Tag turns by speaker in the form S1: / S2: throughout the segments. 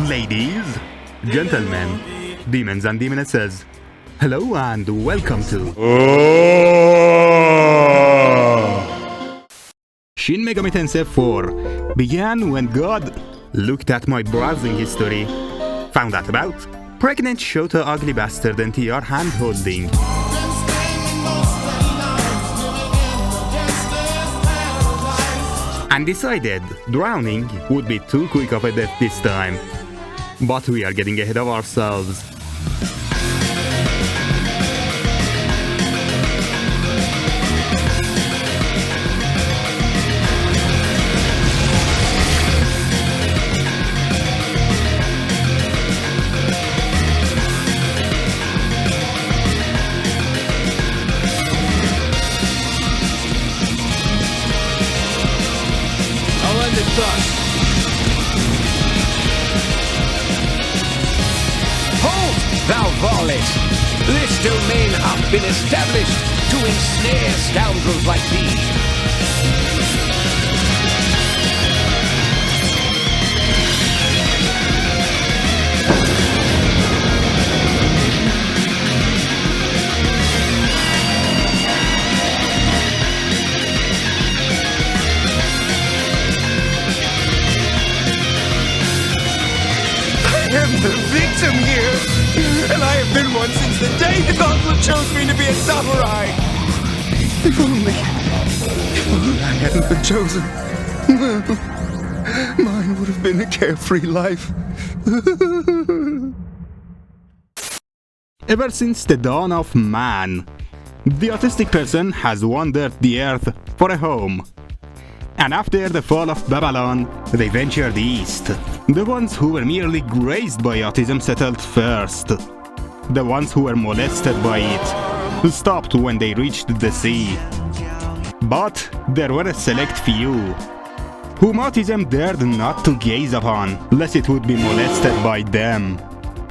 S1: Ladies, gentlemen, demons and demonesses, hello and welcome to Shin Megami Tensei IV began when God looked at my browsing history, found out about pregnant Shota ugly bastard NTR hand holding, and decided drowning would be too quick of a death this time. But we are getting ahead of ourselves.
S2: Halt, thou varlet! This domain hath been established to ensnare scoundrels like thee.
S3: I am the victim here, and I have been one since the day the gods chose me to be a samurai. If only I hadn't been chosen, mine would have been a carefree life.
S1: Ever since the dawn of man, the autistic person has wandered the earth for a home. And after the fall of Babylon, they ventured east. The ones who were merely grazed by autism settled first. The ones who were molested by it stopped when they reached the sea. But there were a select few whom autism dared not to gaze upon, lest it would be molested by them.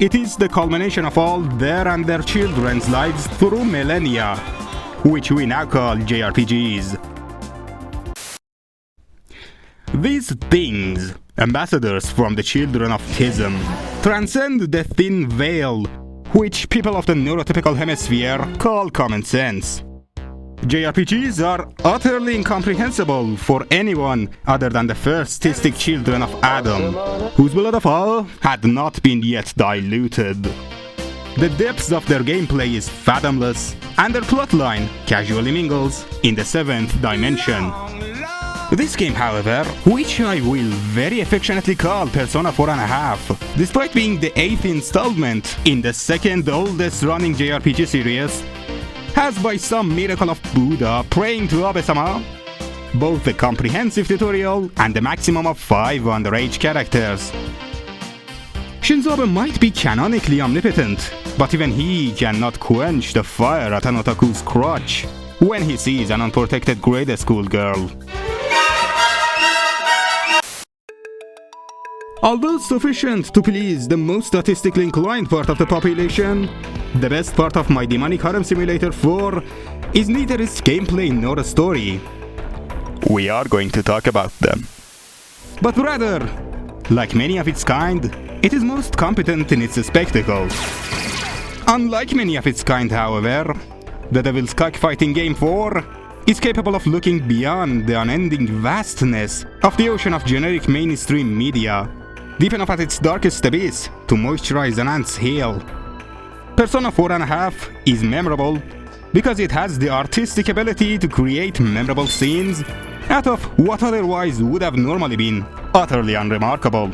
S1: It is the culmination of all their and their children's lives through millennia, which we now call JRPGs. These things, ambassadors from the children of Tism, transcend the thin veil which people of the neurotypical hemisphere call common sense. JRPGs are utterly incomprehensible for anyone other than the first tistic children of Adam, whose blood of all had not been yet diluted. The depths of their gameplay is fathomless, and their plotline casually mingles in the 7th dimension. This game, however, which I will very affectionately call Persona 4.5, despite being the 8th installment in the second oldest running JRPG series, has by some miracle of Buddha praying to Abe-sama both the comprehensive tutorial and the maximum of 5 underage characters. Shinzo Abe might be canonically omnipotent, but even he cannot quench the fire at an otaku's crotch when he sees an unprotected grade school girl. Although sufficient to please the most artistically inclined part of the population, the best part of My Demonic Harem Simulator 4 is neither its gameplay nor a story. We are going to talk about them. But rather, like many of its kind, it is most competent in its spectacle. Unlike many of its kind, however, the Devil's Cockfighting Game 4 is capable of looking beyond the unending vastness of the ocean of generic mainstream media, deep enough at its darkest abyss to moisturize an ant's heel. Persona 4.5 is memorable because it has the artistic ability to create memorable scenes out of what otherwise would have normally been utterly unremarkable.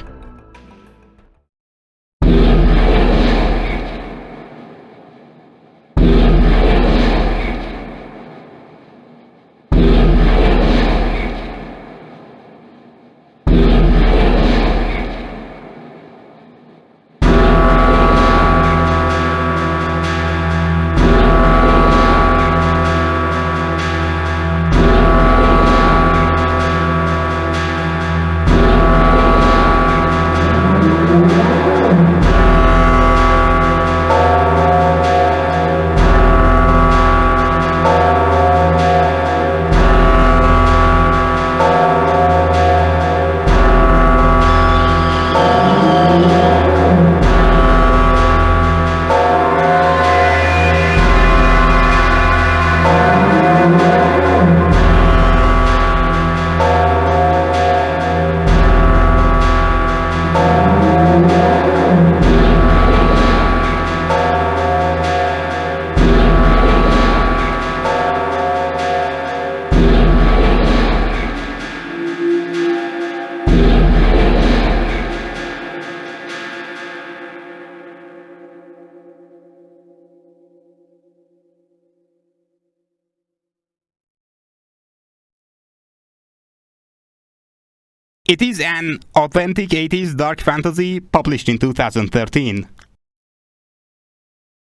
S1: It is an authentic 80s dark fantasy published in 2013.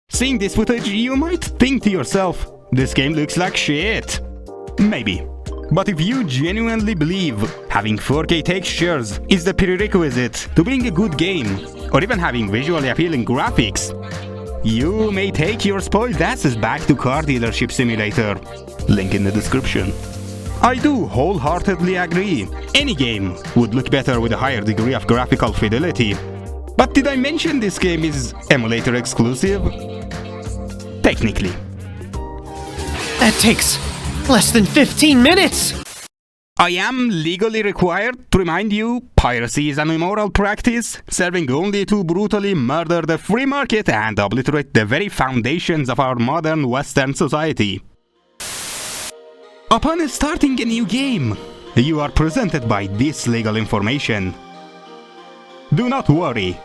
S1: Seeing this footage, you might think to yourself, this game looks like shit. Maybe. But if you genuinely believe having 4K textures is the prerequisite to being a good game, or even having visually appealing graphics, you may take your spoiled asses back to Car Dealership Simulator. Link in the description. I do wholeheartedly agree. Any game would look better with a higher degree of graphical fidelity. But did I mention this game is emulator exclusive? Technically.
S4: That takes less than 15 minutes!
S1: I am legally required to remind you, piracy is an immoral practice, serving only to brutally murder the free market and obliterate the very foundations of our modern Western society. Upon starting a new game, you are presented by this legal information. Do not worry.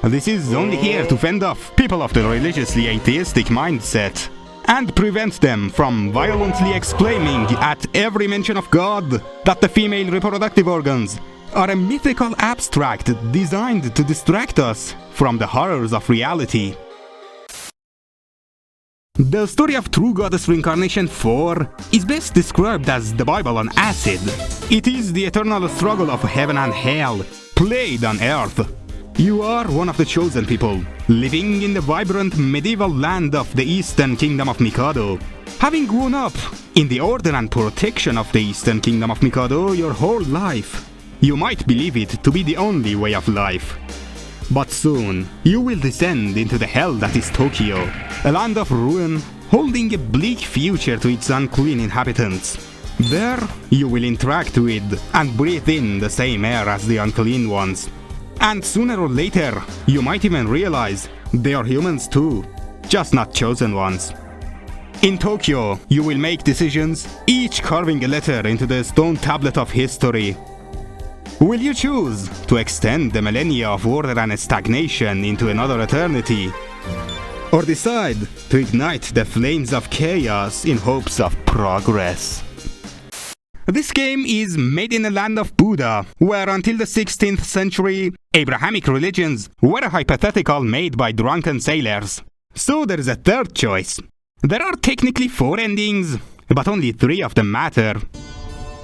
S1: This is only here to fend off people of the religiously atheistic mindset and prevent them from violently exclaiming at every mention of God that the female reproductive organs are a mythical abstract designed to distract us from the horrors of reality. The story of True Goddess Reincarnation 4 is best described as the Bible on acid. It is the eternal struggle of heaven and hell, played on earth. You are one of the chosen people, living in the vibrant medieval land of the Eastern Kingdom of Mikado. Having grown up in the order and protection of the Eastern Kingdom of Mikado your whole life, you might believe it to be the only way of life. But soon, you will descend into the hell that is Tokyo, a land of ruin, holding a bleak future to its unclean inhabitants. There, you will interact with and breathe in the same air as the unclean ones. And sooner or later, you might even realize they are humans too, just not chosen ones. In Tokyo, you will make decisions, each carving a letter into the stone tablet of history. Will you choose to extend the millennia of order and stagnation into another eternity? Or decide to ignite the flames of chaos in hopes of progress? This game is made in the land of Buddha, where until the 16th century, Abrahamic religions were a hypothetical made by drunken sailors. So there is a third choice. There are technically 4 endings, but only 3 of them matter.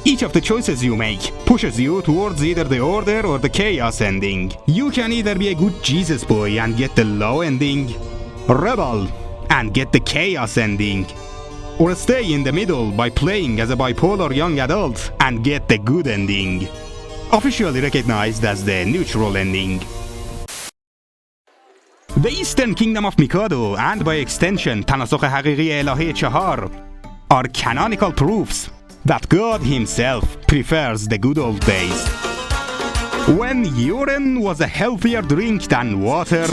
S1: Each of the choices you make pushes you towards either the order or the chaos ending. You can either be a good Jesus boy and get the low ending, rebel and get the chaos ending, or stay in the middle by playing as a bipolar young adult and get the good ending, officially recognized as the neutral ending. The Eastern Kingdom of Mikado, and by extension تناسخ حقیقی الهه 4, are canonical proofs that God himself prefers the good old days, when urine was a healthier drink than water,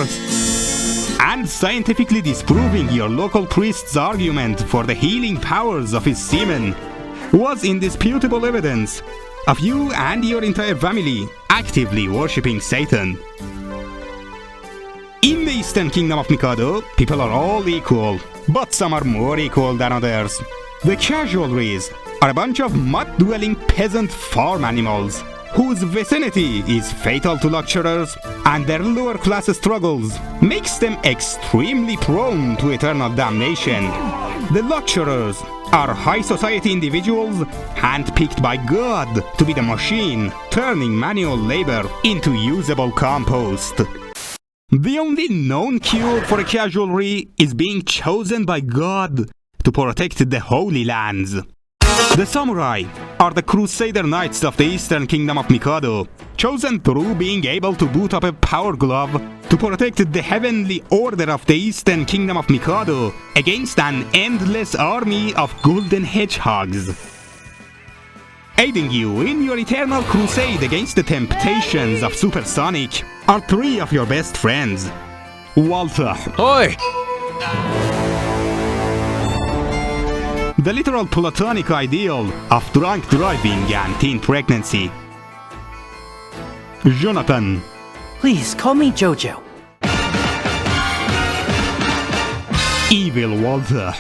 S1: and scientifically disproving your local priest's argument for the healing powers of his semen was indisputable evidence of you and your entire family actively worshipping Satan. In the Eastern Kingdom of Mikado, people are all equal, but some are more equal than others. The casualries are a bunch of mud-dwelling peasant farm animals whose vicinity is fatal to lecturers, and their lower class struggles makes them extremely prone to eternal damnation. The lecturers are high society individuals handpicked by God to be the machine turning manual labor into usable compost. The only known cure for a casualry is being chosen by God to protect the Holy Lands. The samurai are the crusader knights of the Eastern Kingdom of Mikado, chosen through being able to boot up a power glove to protect the heavenly order of the Eastern Kingdom of Mikado against an endless army of golden hedgehogs. Aiding you in your eternal crusade against the temptations of Supersonic are 3 of your best friends. Walter,
S2: Oi!
S1: the literal platonic ideal of drunk driving and teen pregnancy. Jonathan,
S4: Please call me JoJo.
S1: evil Walter.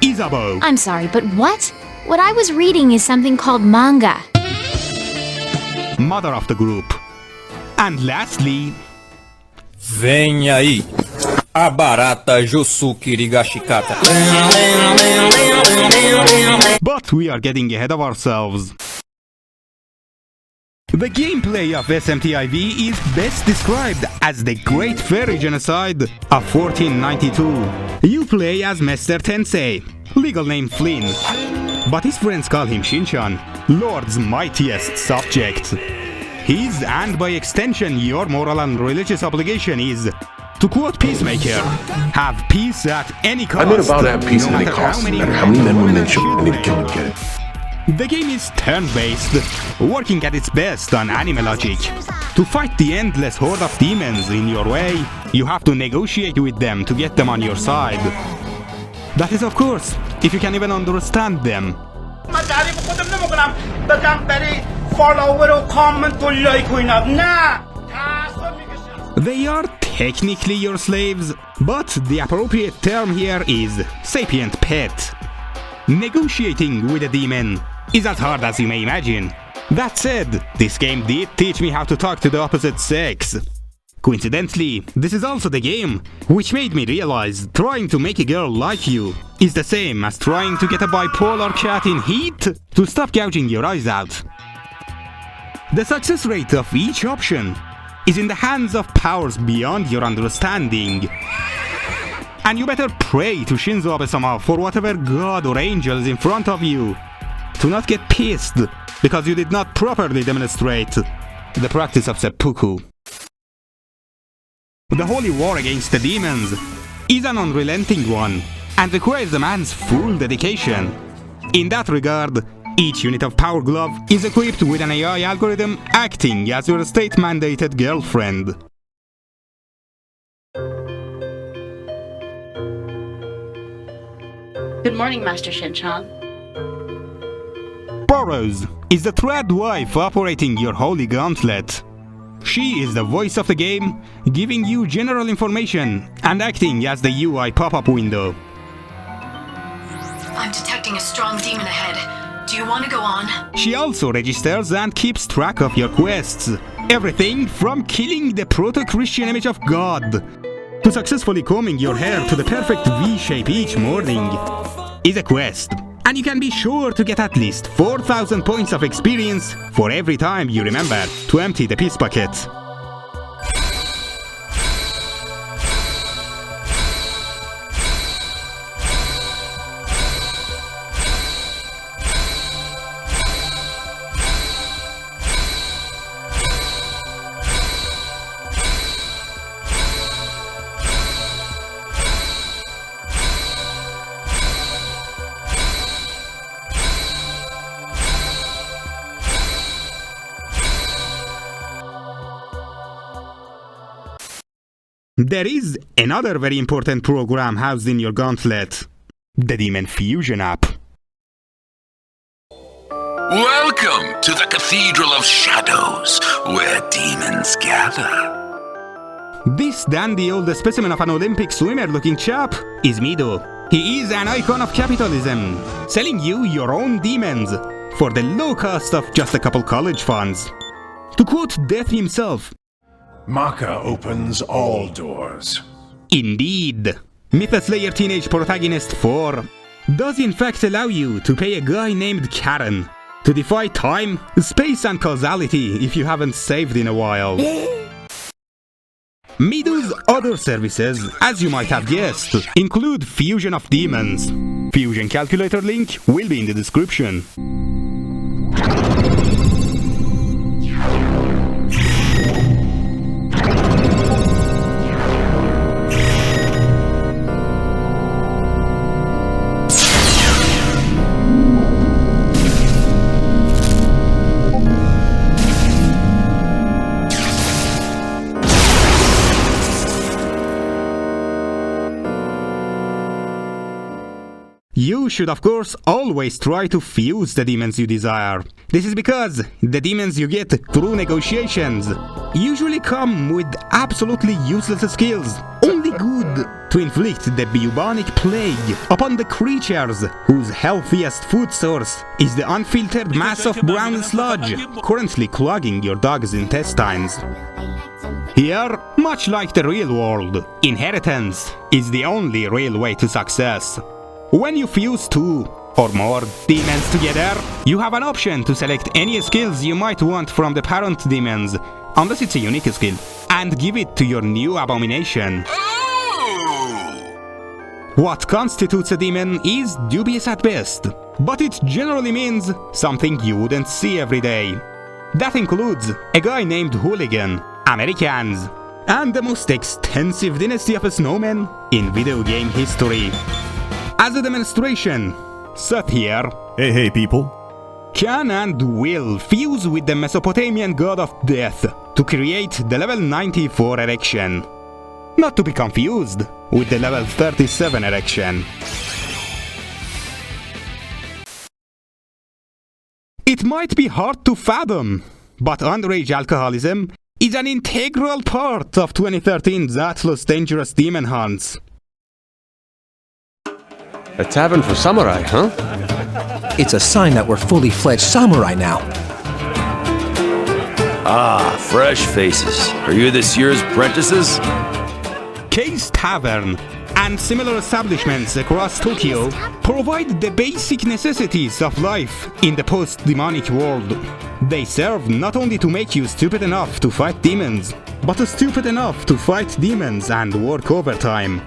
S1: Isabeau,
S5: I'm sorry, but what? What I was reading is something called manga.
S1: mother of the group. And lastly,
S5: Vem aí, a barata Jusukirigashikata.
S1: but we are getting ahead of ourselves. The gameplay of SMT IV is best described as the Great Fairy Genocide of 1492. You play as Mr. Tensei, legal name Flynn, but his friends call him Shinchan, Lord's mightiest subject. His, and by extension your moral and religious obligation is, to quote Peacemaker, have peace at any cost.
S6: I made a vow to have peace
S1: no
S6: at any
S1: matter
S6: cost,
S1: how
S6: no matter how many men, women, and children I need to kill to get it.
S1: The game is turn-based, working at its best on anime logic. To fight the endless horde of demons in your way, you have to negotiate with them to get them on your side. That is, of course, if you can even understand them. They are technically your slaves, but the appropriate term here is sapient pet. Negotiating with a demon is as hard as you may imagine. That said, this game did teach me how to talk to the opposite sex. Coincidentally, this is also the game which made me realize trying to make a girl like you is the same as trying to get a bipolar cat in heat to stop gouging your eyes out. The success rate of each option is in the hands of powers beyond your understanding. And you better pray to Shinzo Abe-sama for whatever god or angel is in front of you to not get pissed because you did not properly demonstrate the practice of seppuku. The holy war against the demons is an unrelenting one and requires a man's full dedication. In that regard, each unit of Power Glove is equipped with an AI algorithm acting as your state-mandated girlfriend.
S7: Good morning, Master Shinchan.
S1: Burroughs is the thread wife operating your holy gauntlet. She is the voice of the game, giving you general information and acting as the UI pop-up window.
S8: I'm detecting a strong demon ahead. Do you want to go on?
S1: She also registers and keeps track of your quests. Everything from killing the proto-Christian image of God to successfully combing your hair to the perfect V-shape each morning is a quest. And you can be sure to get at least 4,000 points of experience for every time you remember to empty the piss bucket. There is another very important program housed in your gauntlet, the Demon Fusion app.
S9: Welcome to the Cathedral of Shadows, where demons gather.
S1: This dandy old specimen of an Olympic swimmer-looking chap is Mido. He is an icon of capitalism, selling you your own demons for the low cost of just a couple college funds. To quote Death himself,
S10: Maka opens all doors.
S1: indeed, Mythoslayer Teenage Protagonist 4 does in fact allow you to pay a guy named Karen to defy time, space and causality if you haven't saved in a while. Mido's other services, as you might have guessed, include Fusion of Demons. Fusion calculator link will be in the description. You should of course always try to fuse the demons you desire. This is because the demons you get through negotiations usually come with absolutely useless skills, only good to inflict the bubonic plague upon the creatures whose healthiest food source is the unfiltered mass of brown sludge currently clogging your dog's intestines. Here, much like the real world, inheritance is the only real way to success. When you fuse two or more demons together, you have an option to select any skills you might want from the parent demons, unless it's a unique skill, and give it to your new abomination. What constitutes a demon is dubious at best, but it generally means something you wouldn't see every day. That includes a guy named Hooligan, Americans, and the most extensive dynasty of snowmen in video game history. As a demonstration, Seth here,
S11: Hey people.
S1: can and will fuse with the Mesopotamian god of death to create the level 94 erection. Not to be confused with the level 37 erection. It might be hard to fathom, but underage alcoholism is an integral part of 2013's Atlas Dangerous Demon Hunts.
S12: A tavern for samurai, huh?
S13: It's a sign that we're fully fledged samurai now.
S14: Ah, fresh faces. Are you this year's apprentices?
S1: Case Tavern and similar establishments across Tokyo provide the basic necessities of life in the post-demonic world. They serve not only to make you stupid enough to fight demons, but stupid enough to fight demons and work overtime.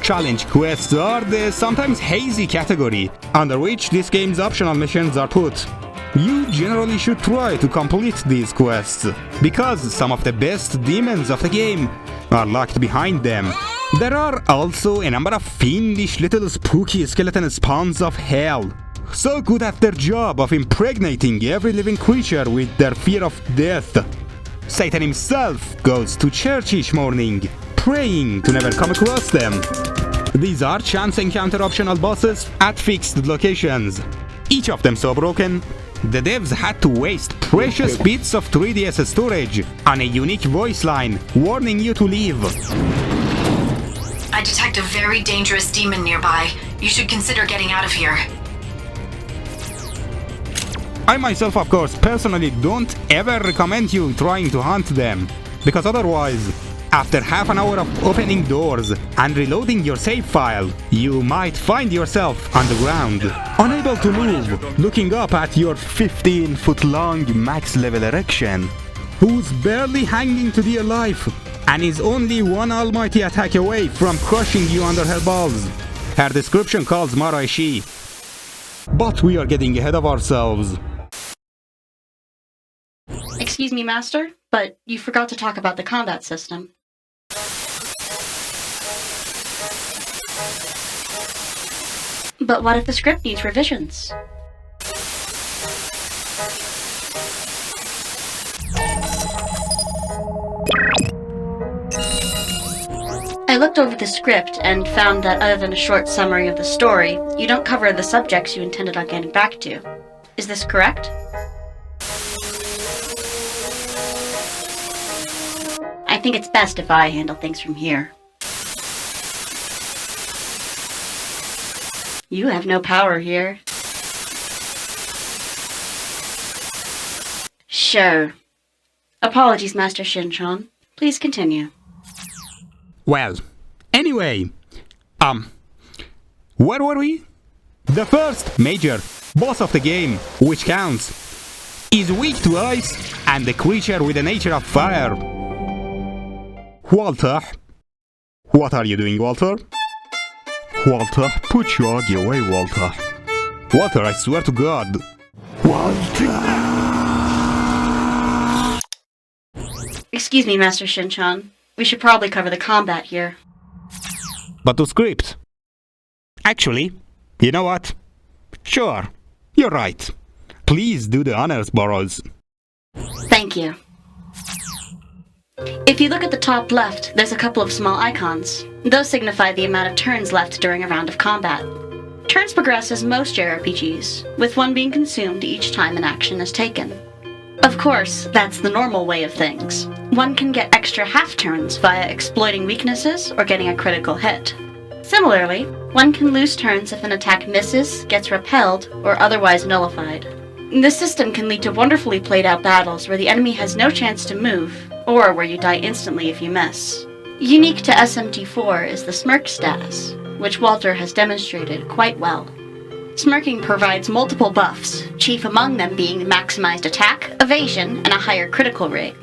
S1: Challenge quests are the sometimes hazy category under which this game's optional missions are put. You generally should try to complete these quests, because some of the best demons of the game are locked behind them. There are also a number of fiendish little spooky skeleton spawns of hell, so good at their job of impregnating every living creature with their fear of death. Satan himself goes to church each morning, praying to never come across them. These are chance encounter optional bosses at fixed locations, each of them so broken the devs had to waste precious bits of 3DS storage on a unique voice line warning you to leave.
S8: I detect a very dangerous demon nearby. You should consider getting out of here.
S1: I myself, of course, personally don't ever recommend you trying to hunt them, because otherwise, after half an hour of opening doors and reloading your save file, you might find yourself on the ground, unable to move, looking up at your 15-foot-long max-level erection, who's barely hanging to dear life and is only one almighty attack away from crushing you under her balls. Her description calls Mara a she. But we are getting ahead of ourselves.
S7: Excuse me, Master, but you forgot to talk about the combat system. But what if the script needs revisions? I looked over the script and found that other than a short summary of the story, you don't cover the subjects you intended on getting back to. Is this correct? I think it's best if I handle things from here. You have no power here. Sure. Apologies, Master Shin-chan. Please continue.
S1: Well, anyway, where were we? The first major boss of the game, which counts, is weak to ice and the creature with the nature of fire. Walter. What are you doing, Walter? Walter, put your Augie away, Walter. Walter, I swear to God.
S6: Walter!
S7: Excuse me, Master Shin-chan. We should probably cover the combat here.
S1: But the script. Actually, you know what? Sure, you're right. Please do the honors, Burrows.
S7: Thank you. If you look at the top left, there's a couple of small icons. Those signify the amount of turns left during a round of combat. Turns progress as most JRPGs, with one being consumed each time an action is taken. Of course, that's the normal way of things. One can get extra half turns via exploiting weaknesses or getting a critical hit. Similarly, one can lose turns if an attack misses, gets repelled, or otherwise nullified. This system can lead to wonderfully played out battles where the enemy has no chance to move, or where you die instantly if you miss. Unique to SMT IV is the Smirk status, which Walter has demonstrated quite well. Smirking provides multiple buffs, chief among them being maximized attack, evasion, and a higher critical rate.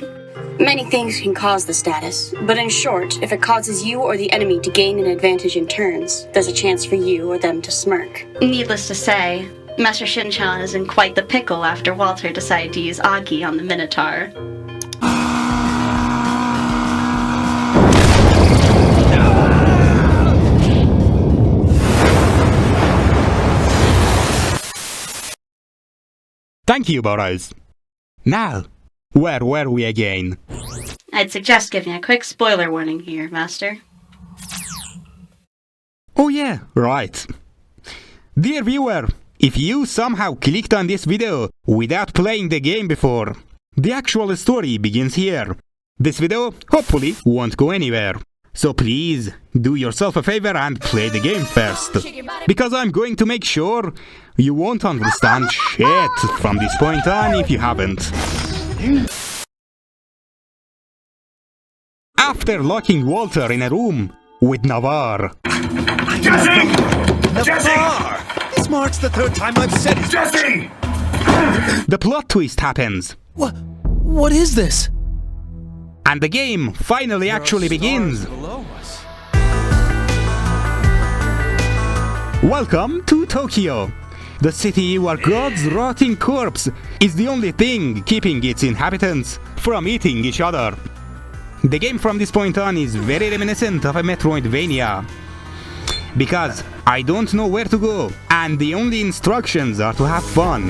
S7: Many things can cause the status, but in short, if it causes you or the enemy to gain an advantage in turns, there's a chance for you or them to smirk. Needless to say, Master Shin-chan is in quite the pickle after Walter decided to use Aki on the Minotaur.
S1: Thank you, Boros. Now, where were we again?
S7: I'd suggest giving a quick spoiler warning here, Master.
S1: Oh yeah, right. Dear viewer, if you somehow clicked on this video without playing the game before, the actual story begins here. This video hopefully won't go anywhere. So please, do yourself a favor and play the game first. Because I'm going to make sure you won't understand shit from this point on if you haven't. After locking Walter in a room with Navar.
S3: Jesse! Jesse! This marks the third time I've said it. Jesse!
S1: The plot twist happens.
S4: What is this?
S1: And the game finally actually begins. Welcome to Tokyo, the city where God's rotting corpse is the only thing keeping its inhabitants from eating each other. The game from this point on is very reminiscent of a Metroidvania, because I don't know where to go, and the only instructions are to have fun,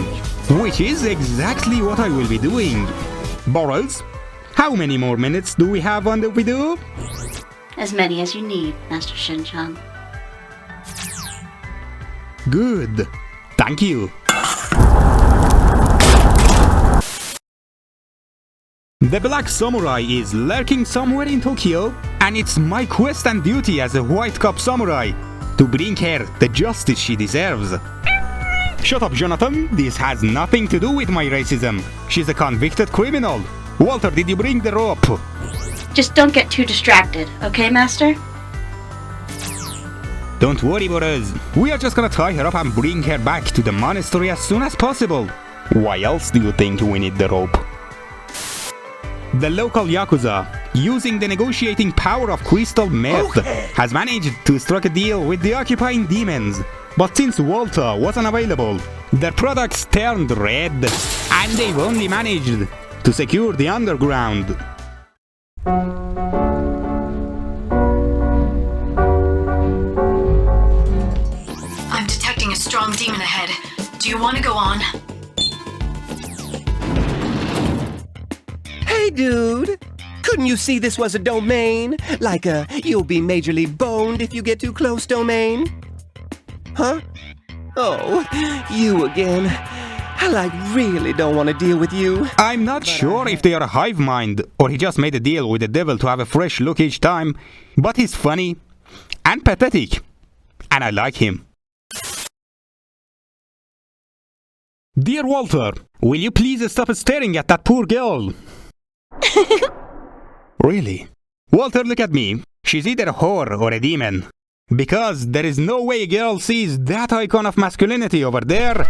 S1: which is exactly what I will be doing. Boros, how many more minutes do we have on the video?
S7: As many as you need, Master Shin-chan.
S1: Good. Thank you. The Black Samurai is lurking somewhere in Tokyo, and it's my quest and duty as a White Cup Samurai to bring her the justice she deserves. Shut up, Jonathan. This has nothing to do with my racism. She's a convicted criminal. Walter, did you bring the rope?
S7: Just don't get too distracted, okay, Master?
S1: Don't worry, Boros. We are just gonna tie her up and bring her back to the monastery as soon as possible. Why else do you think we need the rope? The local Yakuza, using the negotiating power of crystal meth, has managed to strike a deal with the occupying demons. But since Walter wasn't available, their products turned red, and they've only managed to secure the underground.
S8: I'm detecting a strong demon ahead. Do you want to go on?
S3: Hey, dude! Couldn't you see this was a domain? Like a you'll be majorly boned if you get too close domain? Huh? Oh, you again. I really don't want to deal with you.
S1: I'm not sure if they are a hive mind or he just made a deal with the devil to have a fresh look each time, but he's funny and pathetic, and I like him. Dear Walter, will you please stop staring at that poor girl? Really? Walter, look at me. She's either a whore or a demon. Because there is no way a girl sees that icon of masculinity over there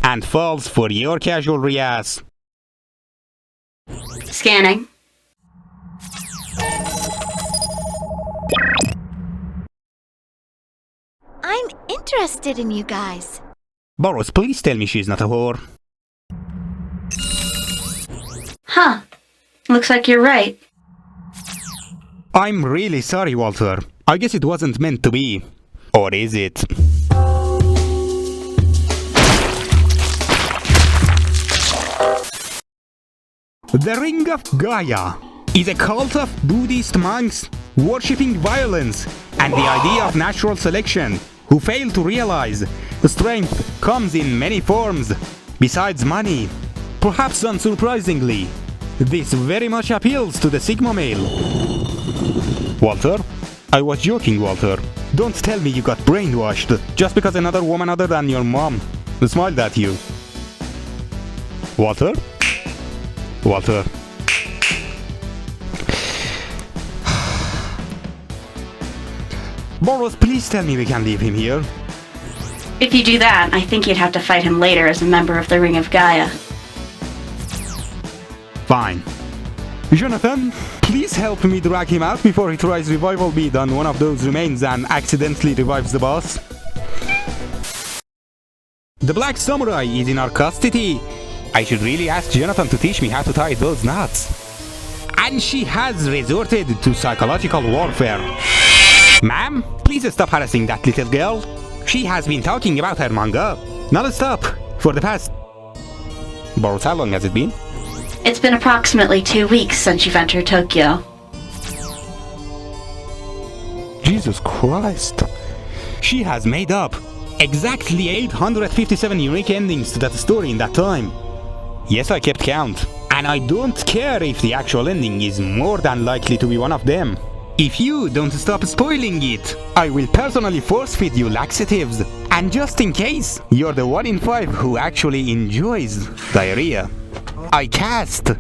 S1: and falls for your casualry ass.
S7: Scanning.
S11: I'm interested in you guys.
S1: Boros, please tell me she's not a whore.
S7: Huh. Looks like you're right.
S1: I'm really sorry, Walter. I guess it wasn't meant to be. Or is it? The Ring of Gaia is a cult of Buddhist monks worshipping violence and the idea of natural selection, who fail to realize strength comes in many forms besides money. Perhaps unsurprisingly, this very much appeals to the Sigma male. Walter? I was joking, Walter. Don't tell me you got brainwashed just because another woman other than your mom smiled at you. Walter? Walter. Boros, please tell me we can leave him here.
S7: If you do that, I think you'd have to fight him later as a member of the Ring of Gaia.
S1: Fine. Jonathan, please help me drag him out before he tries revival bead on one of those remains and accidentally revives the boss. The Black Samurai is in our custody. I should really ask Jonathan to teach me how to tie those knots. And she has resorted to psychological warfare. Ma'am, please stop harassing that little girl. She has been talking about her manga non-stop for the past... Boros, how long has it been?
S7: It's been approximately 2 weeks since you've entered Tokyo.
S1: Jesus Christ. She has made up exactly 857 unique endings to that story in that time. Yes, I kept count. And I don't care if the actual ending is more than likely to be one of them. If you don't stop spoiling it, I will personally force-feed you laxatives. And just in case, you're the 1 in 5 who actually enjoys diarrhea, I cast...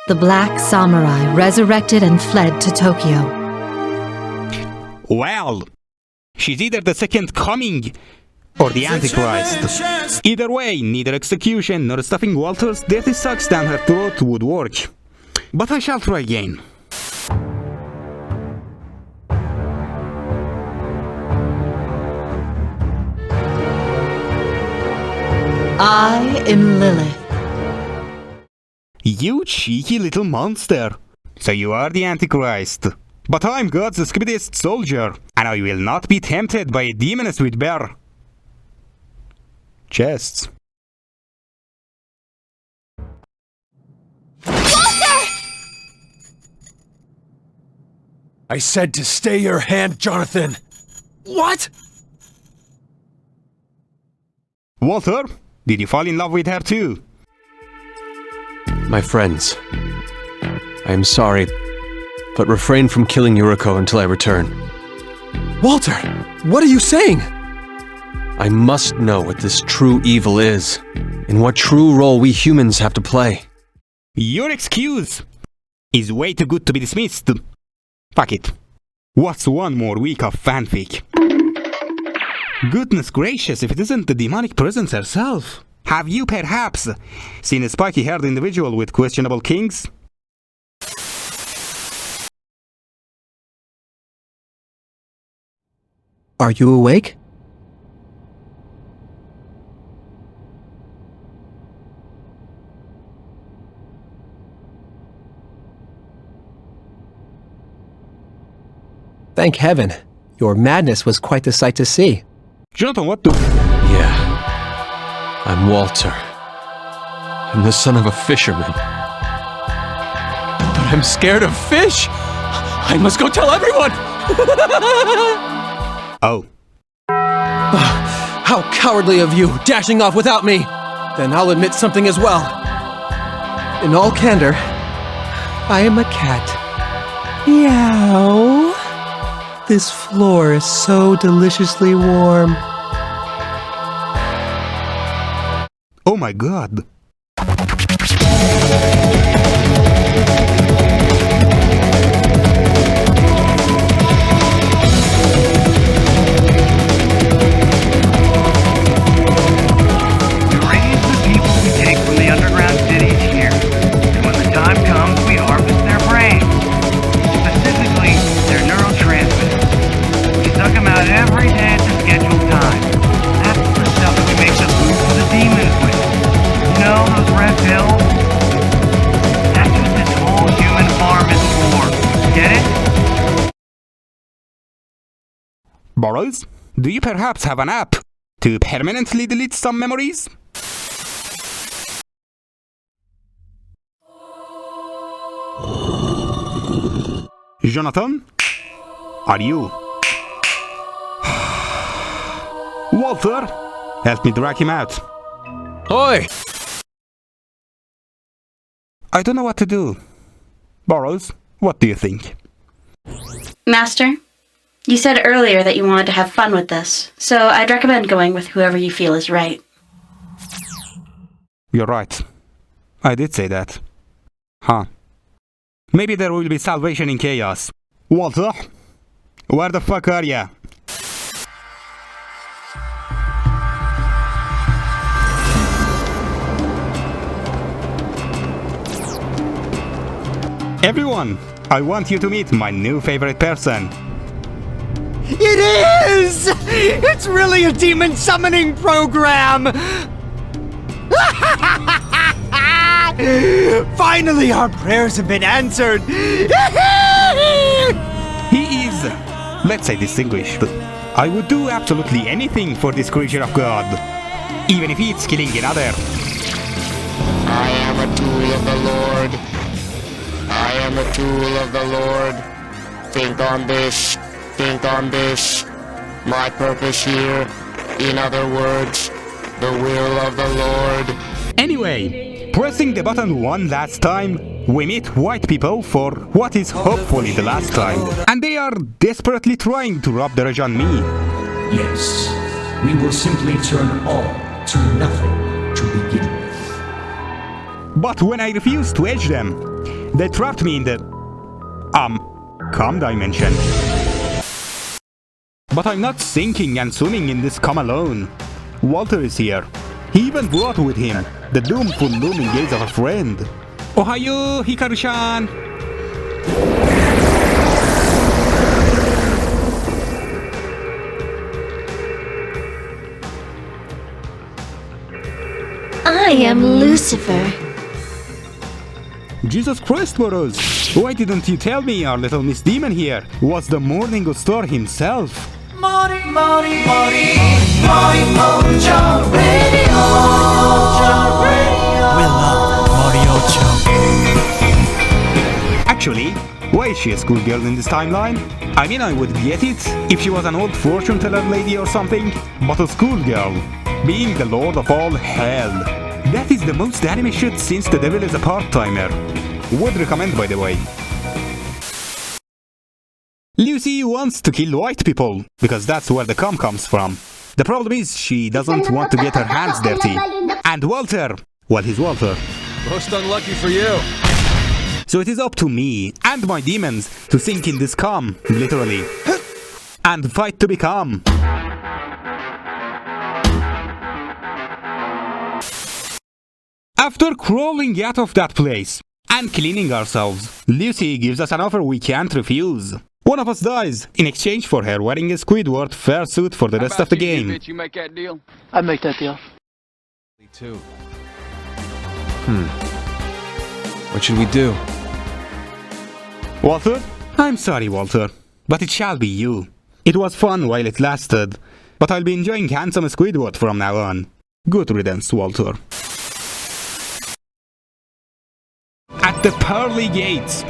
S15: The Black Samurai resurrected and fled to Tokyo.
S1: Well, she's either the second coming or the Antichrist. Either way, neither execution nor stuffing Walter's dirty socks down her throat would work. But I shall try again.
S15: I am Lilith.
S1: You cheeky little monster. So you are the Antichrist. But I'm God's skibbiest soldier, and I will not be tempted by a demoness with bare chests.
S10: I said to stay your hand, Jonathan!
S4: What?
S1: Walter, did you fall in love with her too?
S12: My friends, I am sorry, but refrain from killing Yuriko until I return.
S4: Walter, what are you saying?
S12: I must know what this true evil is, and what true role we humans have to play.
S1: Your excuse is way too good to be dismissed. Fuck it. What's one more week of fanfic? Goodness gracious, if it isn't the demonic presence herself. Have you perhaps seen a spiky-haired individual with questionable kinks?
S13: Are you awake? Thank heaven. Your madness was quite the sight to see.
S1: Jonathan, what the...
S12: Yeah. I'm Walter. I'm the son of a fisherman. But I'm scared of fish! I must go tell everyone!
S1: Oh.
S13: How cowardly of you, dashing off without me! Then I'll admit something as well. In all candor, I am a cat. Meow. This floor is so deliciously warm.
S1: Oh my god. Boros, do you perhaps have an app to permanently delete some memories? Jonathan? Are you? Walter? Help me drag him out.
S12: Oi!
S1: I don't know what to do. Boros, what do you think?
S7: Master, you said earlier that you wanted to have fun with this, so I'd recommend going with whoever you feel is right.
S1: You're right. I did say that. Huh. Maybe there will be salvation in chaos. Walter? Where the fuck are ya? Everyone, I want you to meet my new favorite person.
S13: It is! It's really a demon summoning program! Finally, our prayers have been answered!
S1: He is, let's say, distinguished. I would do absolutely anything for this creature of God, even if it's killing another.
S16: I am a tool of the Lord. I am a tool of the Lord. Think on this. Think on this. My purpose here. In other words, the will of the Lord.
S1: Anyway, pressing the button one last time, we meet white people for what is hopefully the last time. And they are desperately trying to rob the rage on me.
S17: Yes, we will simply turn all to nothing to begin with.
S1: But when I refused to edge them, they trapped me in the... calm dimension. But I'm not sinking and swimming in this calm alone. Walter is here. He even brought with him the doomful looming gaze of a friend. Ohayo, Hikaru-chan!
S11: I am Lucifer.
S1: Jesus Christ, Boros! Why didn't you tell me our little Miss Demon here was the Morning Star himself?
S18: Mori, Mori, Mori, Mori Mojo Radio. We love Moriocho.
S1: Actually, why is she a schoolgirl in this timeline? I mean, I would get it if she was an old fortune teller lady or something, but a schoolgirl, being the lord of all hell. That is the most anime shit since the devil is a part-timer. Would recommend, by the way. Lucy wants to kill white people, because that's where the cum comes from. The problem is she doesn't want to get her hands dirty. And Walter, well, he's Walter.
S10: Most unlucky for you.
S1: So it is up to me and my demons to sink in this cum, literally. And fight to become. After crawling out of that place and cleaning ourselves, Lucy gives us an offer we can't refuse. One of us dies in exchange for her wearing a Squidward fursuit for the rest of the game.
S19: You make that deal?
S20: I'd make that deal.
S12: Me too. What should we do?
S1: Walter? I'm sorry, Walter, but it shall be you. It was fun while it lasted, but I'll be enjoying handsome Squidward from now on. Good riddance, Walter. At the pearly gates.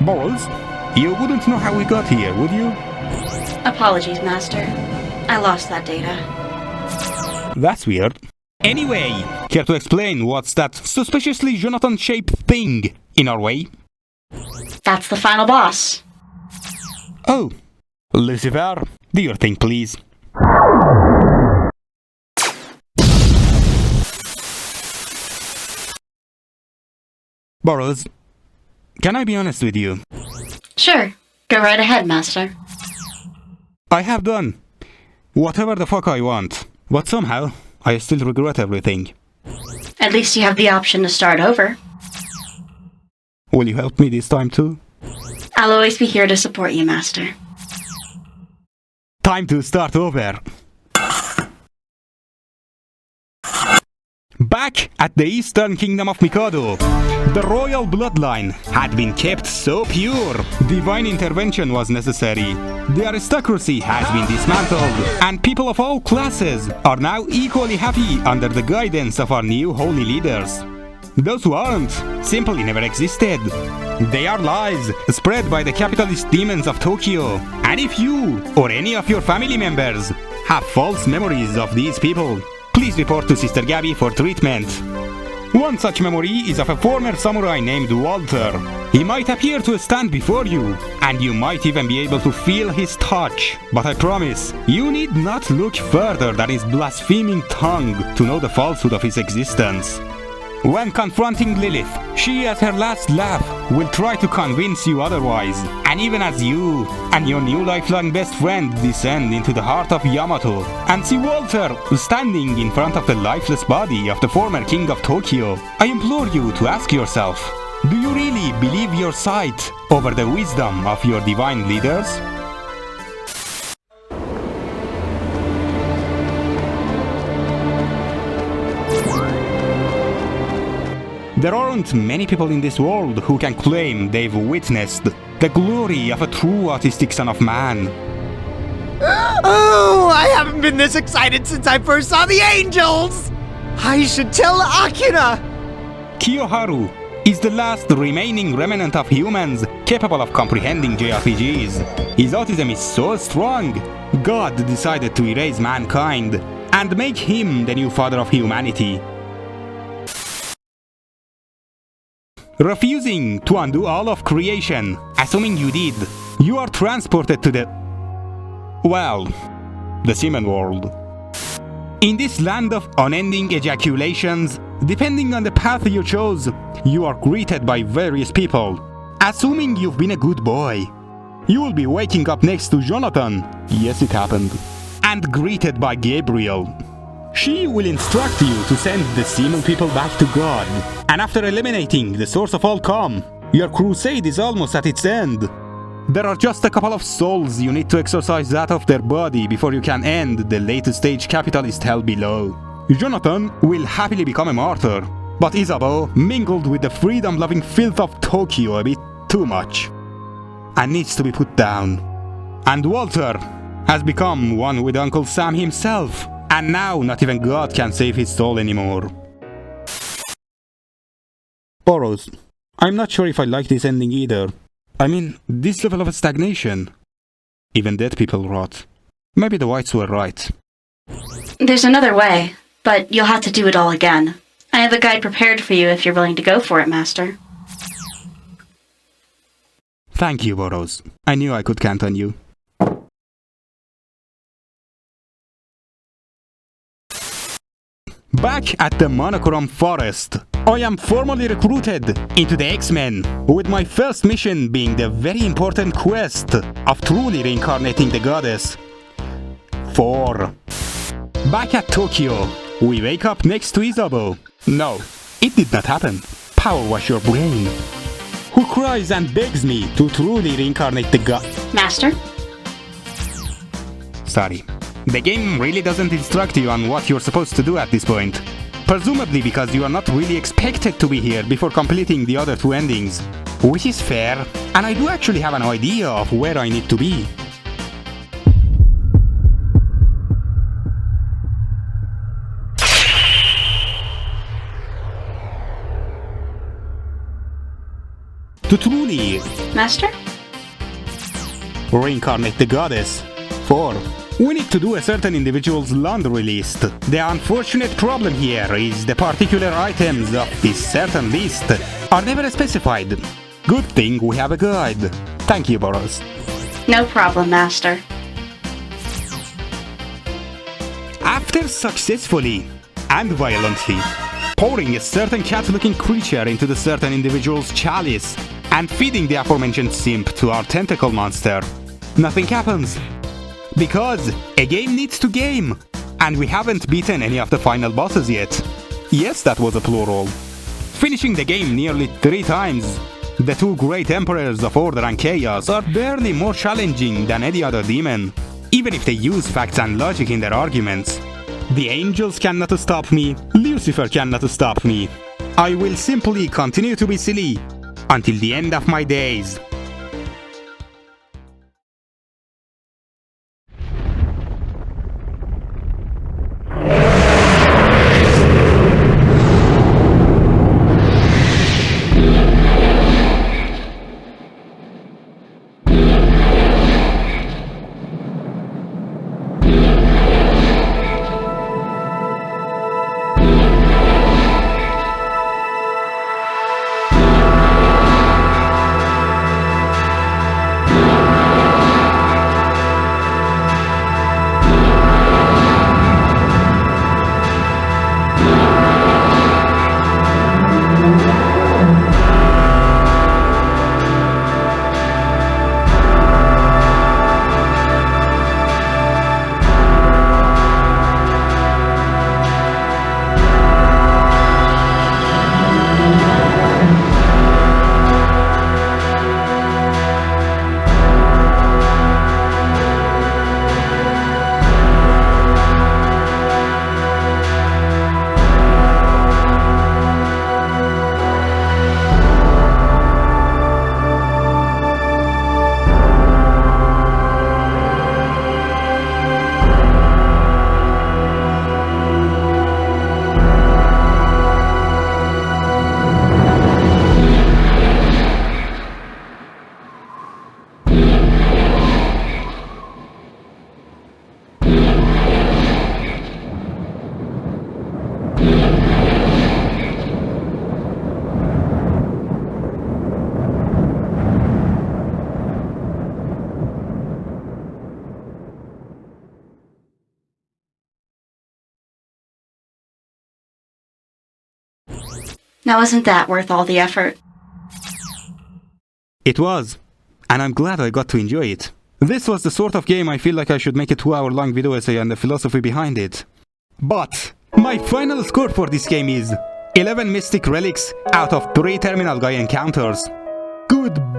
S1: Balls, you wouldn't know how we got here, would you?
S7: Apologies, Master. I lost that data.
S1: That's weird. Anyway, care to explain what's that suspiciously Jonathan-shaped thing in our way?
S7: That's the final boss.
S1: Oh, Lucifer, do your thing, please. Burroughs, can I be honest with you?
S7: Sure. Go right ahead, Master.
S1: I have done whatever the fuck I want, but somehow I still regret everything.
S7: At least you have the option to start over.
S1: Will you help me this time too?
S7: I'll always be here to support you, Master.
S1: Time to start over. Back at the Eastern Kingdom of Mikado, the royal bloodline had been kept so pure, divine intervention was necessary. The aristocracy has been dismantled, and people of all classes are now equally happy under the guidance of our new holy leaders. Those who aren't simply never existed. They are lies spread by the capitalist demons of Tokyo. And if you or any of your family members have false memories of these people, please report to Sister Gabby for treatment. One such memory is of a former samurai named Walter. He might appear to stand before you, and you might even be able to feel his touch. But I promise, you need not look further than his blaspheming tongue to know the falsehood of his existence. When confronting Lilith, she at her last laugh will try to convince you otherwise. And even as you and your new lifelong best friend descend into the heart of Yamato and see Walter standing in front of the lifeless body of the former king of Tokyo, I implore you to ask yourself, do you really believe your sight over the wisdom of your divine leaders? There aren't many people in this world who can claim they've witnessed the glory of a true autistic son of man.
S13: Oh, I haven't been this excited since I first saw the angels! I should tell Akira!
S1: Kiyoharu is the last remaining remnant of humans capable of comprehending JRPGs. His autism is so strong, God decided to erase mankind and make him the new father of humanity. Refusing to undo all of creation, assuming you did, you are transported to the semen world. In this land of unending ejaculations, depending on the path you chose, you are greeted by various people. Assuming you've been a good boy, you will be waking up next to Jonathan, yes it happened, and greeted by Gabriel. She will instruct you to send the semen people back to God, and after eliminating the source of all calm, your crusade is almost at its end. There are just a couple of souls you need to exorcise out of their body before you can end the late-stage capitalist hell below. Jonathan will happily become a martyr, but Isabeau mingled with the freedom-loving filth of Tokyo a bit too much, and needs to be put down. And Walter has become one with Uncle Sam himself, and now not even God can save his soul anymore. Boros, I'm not sure if I like this ending either. I mean, this level of stagnation. Even dead people rot. Maybe the whites were right.
S7: There's another way, but you'll have to do it all again. I have a guide prepared for you if you're willing to go for it, Master.
S1: Thank you, Boros. I knew I could count on you. Back at the Monochrome Forest, I am formally recruited into the X-Men, with my first mission being the very important quest of truly reincarnating the goddess. 4. Back at Tokyo, we wake up next to Isabeau. No, it did not happen. Power wash your brain. Who cries and begs me to truly reincarnate the god.
S7: Master?
S1: Sorry. The game really doesn't instruct you on what you're supposed to do at this point. Presumably because you are not really expected to be here before completing the other two endings. Which is fair, and I do actually have an idea of where I need to be. To truly...
S7: Master?
S1: Reincarnate the goddess. 4. We need to do a certain individual's laundry list. The unfortunate problem here is the particular items of this certain list are never specified. Good thing we have a guide. Thank you, Boros.
S7: No problem, Master.
S1: After successfully and violently pouring a certain cat-looking creature into the certain individual's chalice and feeding the aforementioned simp to our tentacle monster, nothing happens. Because a game needs to game, and we haven't beaten any of the final bosses yet. Yes, that was a plural. Finishing the game nearly 3 times, the 2 great emperors of order and chaos are barely more challenging than any other demon, even if they use facts and logic in their arguments. The angels cannot stop me, Lucifer cannot stop me. I will simply continue to be silly until the end of my days.
S7: Now isn't that worth all the effort?
S1: It was, and I'm glad I got to enjoy it. This was the sort of game I feel like I should make a 2-hour-long video essay on the philosophy behind it. But my final score for this game is 11 Mystic Relics out of 3 Terminal Guy encounters.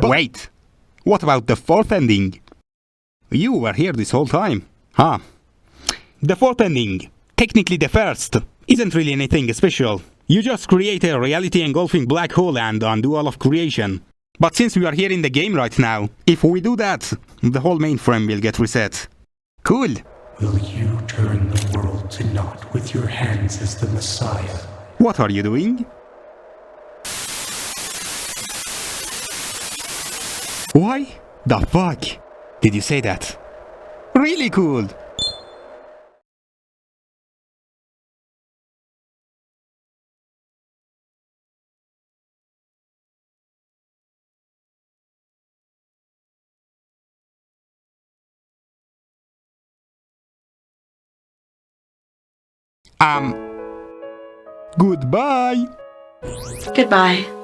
S1: Wait, what about the fourth ending? You were here this whole time, huh? The fourth ending, technically the first, isn't really anything special. You just create a reality-engulfing black hole and undo all of creation. But since we are here in the game right now, if we do that, the whole mainframe will get reset. Cool.
S17: Will you turn the world to naught with your hands as the Messiah?
S1: What are you doing? Why the fuck did you say that? Really cool. Goodbye.
S7: Goodbye.